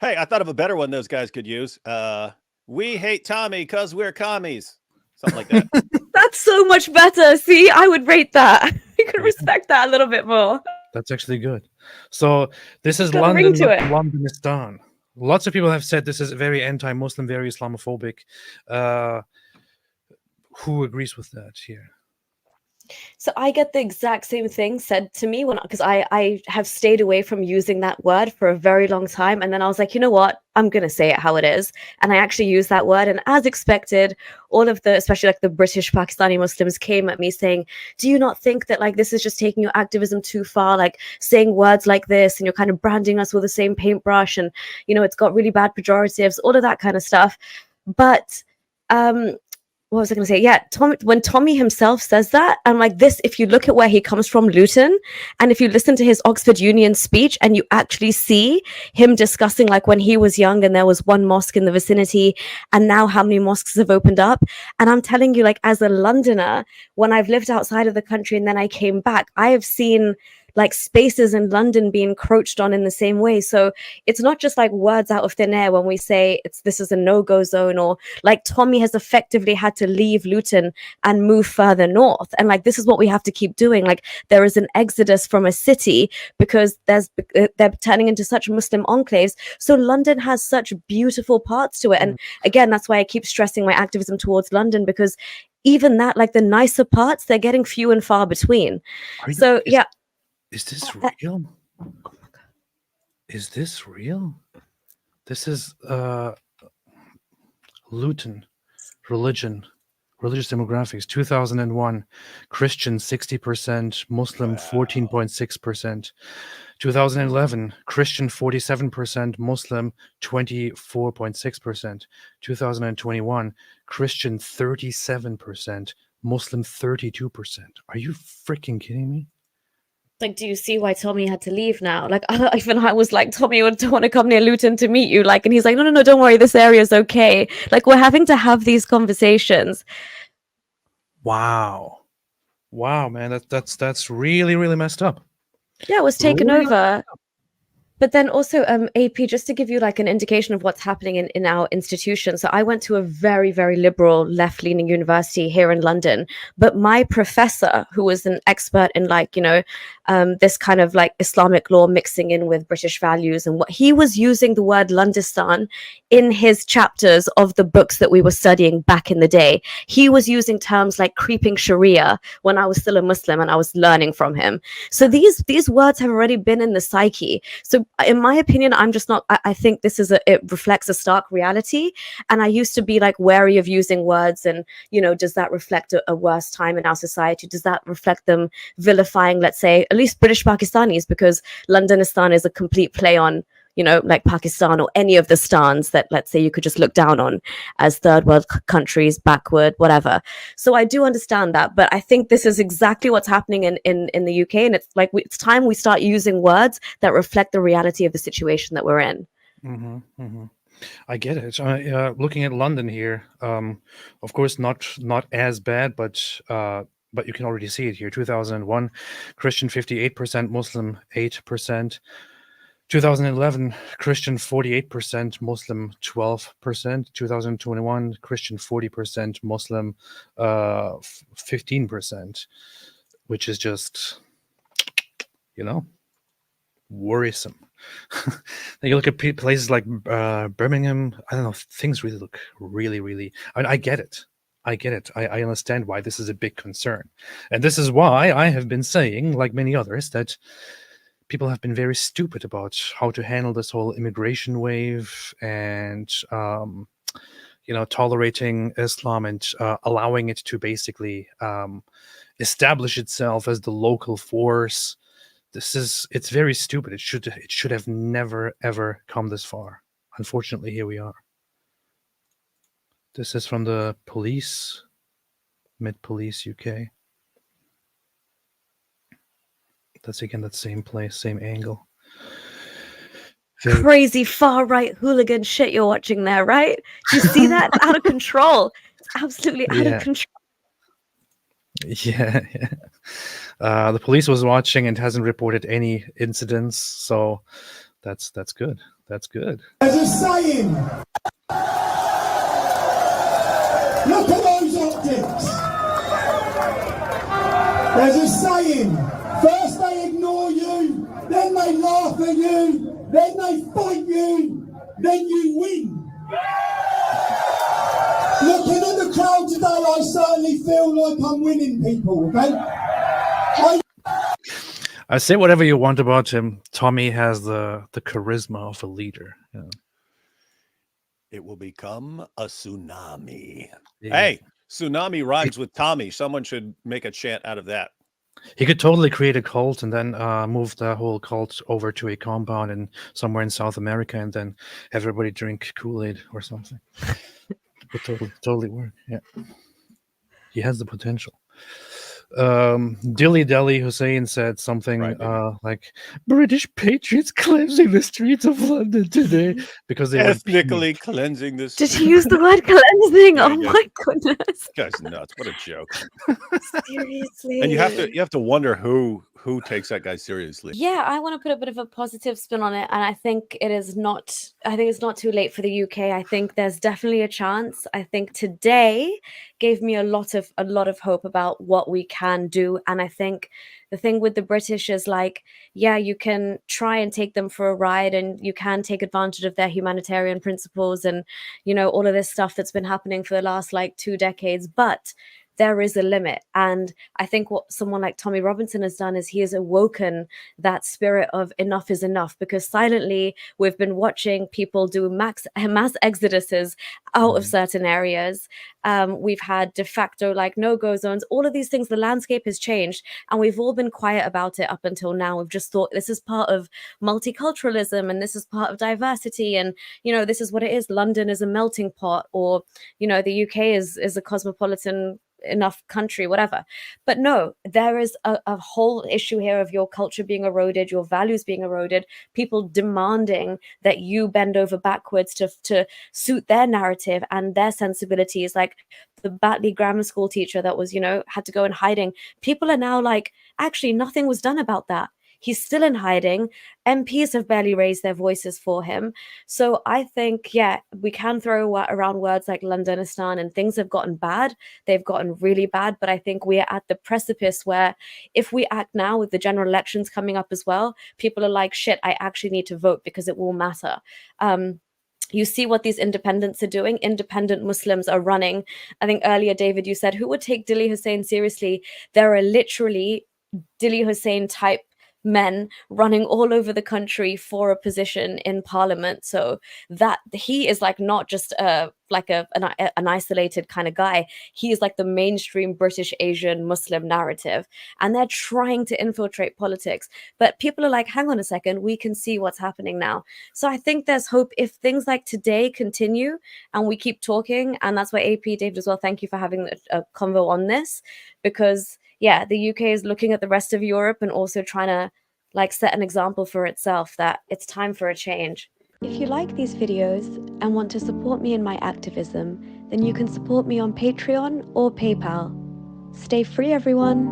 Hey, I thought of a better one those guys could use. We hate Tommy because we're commies. Something like that. That's so much better. See, I would rate that. You could respect that a little bit more. That's actually good. So this is It's got a ring London, to it. Londonistan. Lots of people have said this is very anti-Muslim, very Islamophobic. Who agrees with that here? So I get the exact same thing said to me because I have stayed away from using that word for a very long time. And then I was like, you know what? I'm going to say it how it is. And I actually used that word. And as expected, all of the, especially like the British Pakistani Muslims came at me saying, do you not think that like this is just taking your activism too far? Like saying words like this and you're kind of branding us with the same paintbrush and, you know, it's got really bad pejoratives, all of that kind of stuff. But, what was I going to say? Yeah, when Tommy himself says that, I'm like, this, if you look at where he comes from, Luton, and if you listen to his Oxford Union speech and you actually see him discussing like when he was young and there was one mosque in the vicinity and now how many mosques have opened up. And I'm telling you, like, as a Londoner, when I've lived outside of the country and then I came back, I have seen like spaces in London being encroached on in the same way. So it's not just like words out of thin air when we say this is a no-go zone, or like Tommy has effectively had to leave Luton and move further north. And like this is what we have to keep doing. Like there is an exodus from a city because they're turning into such Muslim enclaves. So London has such beautiful parts to it. And again, that's why I keep stressing my activism towards London, because even that, like the nicer parts, they're getting few and far between. So yeah. Is this real? Is this real? This is Luton, religious demographics, 2001, Christian 60%, Muslim 14.6%, 2011, Christian 47%, Muslim 24.6%, 2021, Christian 37%, Muslim 32%. Are you freaking kidding me? Like, do you see why Tommy had to leave now? Like, even I was like, Tommy, I don't want to come near Luton to meet you. Like, and he's like, no, don't worry, this area is okay. Like, we're having to have these conversations. Wow, man, that's really, really messed up. Yeah, it was taken over. But then also, AP, just to give you like an indication of what's happening in our institution. So I went to a very, very liberal left-leaning university here in London. But my professor, who was an expert in like, you know, this kind of like Islamic law mixing in with British values, and what he was using the word Londonistan in his chapters of the books that we were studying back in the day. He was using terms like creeping Sharia when I was still a Muslim and I was learning from him. So these words have already been in the psyche. So in my opinion, I'm just not, I think this is it reflects a stark reality. And I used to be like wary of using words and, you know, does that reflect a worse time in our society? Does that reflect them vilifying, let's say, at least British Pakistanis, because Londonistan is a complete play on, you know, like Pakistan or any of the stans that, let's say, you could just look down on as third world countries, backward, whatever. So I do understand that, but I think this is exactly what's happening in the UK. And it's like, it's time we start using words that reflect the reality of the situation that we're in. I get it. Looking at London here, of course, not as bad, but you can already see it here. 2001, Christian 58%, Muslim 8%. 2011, Christian 48%, Muslim 12%. 2021, Christian 40%, Muslim 15%, which is just, you know, worrisome. Then you look at places like Birmingham. I don't know. Things really look really, really. I mean, I get it. I understand why this is a big concern, and this is why I have been saying, like many others, that people have been very stupid about how to handle this whole immigration wave and, you know, tolerating Islam and allowing it to basically establish itself as the local force. It's very stupid. It should have never, ever come this far. Unfortunately, here we are. This is from the police, Met Police UK. That's again that same place, same angle. Crazy far right hooligan shit you're watching there, right? Do you see that? It's out of control. It's absolutely out of control. Yeah. The police was watching and hasn't reported any incidents, so that's good. That's good. There's a saying. Look at those optics. There's a saying. First they ignore you, then they laugh at you, then they fight you, then you win. Looking at the crowd today, I certainly feel like I'm winning, people, okay? I say whatever you want about him. Tommy has the charisma of a leader. Yeah. It will become a tsunami. Yeah. Hey, tsunami rhymes with Tommy. Someone should make a chant out of that. He could totally create a cult and then move the whole cult over to a compound in somewhere in South America and then everybody drink Kool-Aid or something. Would totally work. Yeah. He has the potential. Dilly Dally Hussein said something like British patriots cleansing the streets of London today because they ethnically cleansing this. Did he use the word cleansing? Oh my goodness. This guy's nuts. What a joke. Seriously. And you have to wonder who takes that guy seriously. Yeah, I want to put a bit of a positive spin on it, and I think it's not too late for the UK. I think there's definitely a chance. I think today gave me a lot of hope about what we can do, and I think the thing with the British is like, yeah, you can try and take them for a ride and you can take advantage of their humanitarian principles and, you know, all of this stuff that's been happening for the last like 2 decades, but there is a limit. And I think what someone like Tommy Robinson has done is he has awoken that spirit of enough is enough, because silently we've been watching people do mass exoduses out of certain areas. We've had de facto like no-go zones, all of these things. The landscape has changed and we've all been quiet about it up until now. We've just thought this is part of multiculturalism and this is part of diversity, and you know, this is what it is. London is a melting pot, or you know, the UK is a cosmopolitan enough country, whatever. But no, there is a whole issue here of your culture being eroded, your values being eroded, people demanding that you bend over backwards to suit their narrative and their sensibilities. Like the Batley grammar school teacher that was, you know, had to go in hiding. People are now like, actually nothing was done about that. He's still in hiding. MPs have barely raised their voices for him. So I think, yeah, we can throw around words like Londonistan, and things have gotten bad. They've gotten really bad. But I think we are at the precipice where if we act now with the general elections coming up as well, people are like, shit, I actually need to vote because it will matter. You see what these independents are doing. Independent Muslims are running. I think earlier, David, you said, who would take Dilly Hussein seriously? There are literally Dilly Hussein type men running all over the country for a position in parliament, so that he is like not just an isolated kind of guy. He is like the mainstream British Asian Muslim narrative, and they're trying to infiltrate politics. But people are like, hang on a second, we can see what's happening now. So I think there's hope if things like today continue and we keep talking. And that's why AP, David, as well, thank you for having a convo on this, because yeah, the UK is looking at the rest of Europe and also trying to like set an example for itself that it's time for a change. If you like these videos and want to support me in my activism, then you can support me on Patreon or PayPal. Stay free, everyone.